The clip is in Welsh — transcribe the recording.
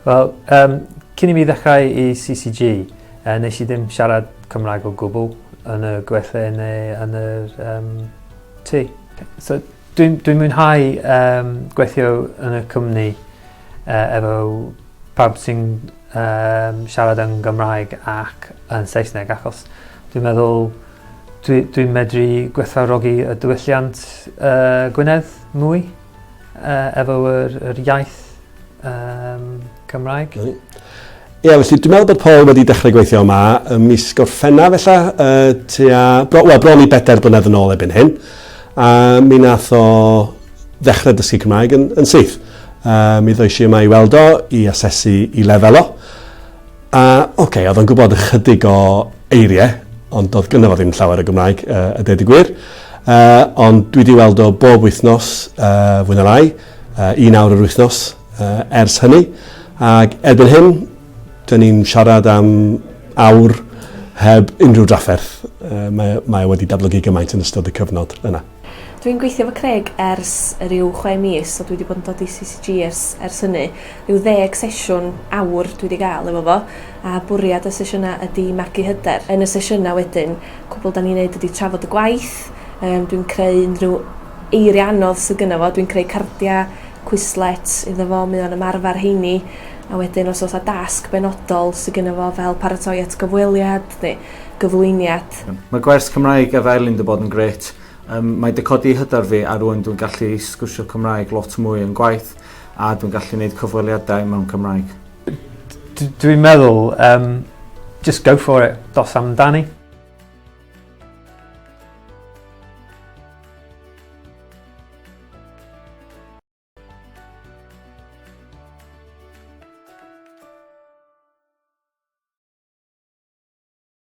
Wel, cyn I mi ddechrau I CCG, nes I ddim siarad Cymraeg o gwbl yn y gweithio neu yn y tŷ. So, dwi'n mwynhau gweithio yn y cwmni efo pawb sy'n siarad yn Gymraeg ac yn Saesneg, achos dwi'n meddwl dwi'n medru gwerthfawrogi y diwylliant Gwynedd mwy efo yr iaith Cymraeg. Ie, felly dwi'n meddwl bod Paul wedi dechrau gweithio yma ym mis Gorffennaf bron I 4 blynedd yn ôl ebyn hyn. A mi nath o ddechrau dysgu Cymraeg yn syth. Mi ddoes I yma I weld o, I asesu I lefel o. A oedd o'n gwybod ychydig o eiriau, ond doedd gynno fo ddim llawer o Gymraeg, y deud y gwir. Ond dwi wedi weld o bob wythnos fwy na lai, 1 awr yr wythnos ers hynny. Ac erbyn hyn, dyn ni'n siarad am awr heb unrhyw drafferth. Mae wedi datblygu gymaint yn ystod y cyfnod yna. Dwi'n gweithio efo Craig ers ryw 6 mis, so dwi wedi bod yn dod I CCG ers hynny. Ryw 10 sesiwn awr dwi wedi gael efo fo, a bwriad y sesiynau ydy magu hyder. Yn y sesiynau wedyn, cwbl da ni'n neud ydy trafod y gwaith, dwi'n creu unrhyw eiriau anodd sydd gyda fo, dwi'n creu cardiau, Quizlet iddo fo, mae o'n ymarfer heini, a wedyn os oes a dasg benodol sydd gyda fo fel paratoi at gyfweliad neu gyflwyniad. Mae gwers Cymraeg efo Elin wedi bod yn grêt. Mae dy codi hyder fi a rwy'n dwi'n gallu sgwrsio Cymraeg lot mwy yn gwaith a dwi'n gallu gwneud cyfweliadau mewn Cymraeg. Dwi'n meddwl, just go for it, dos amdani.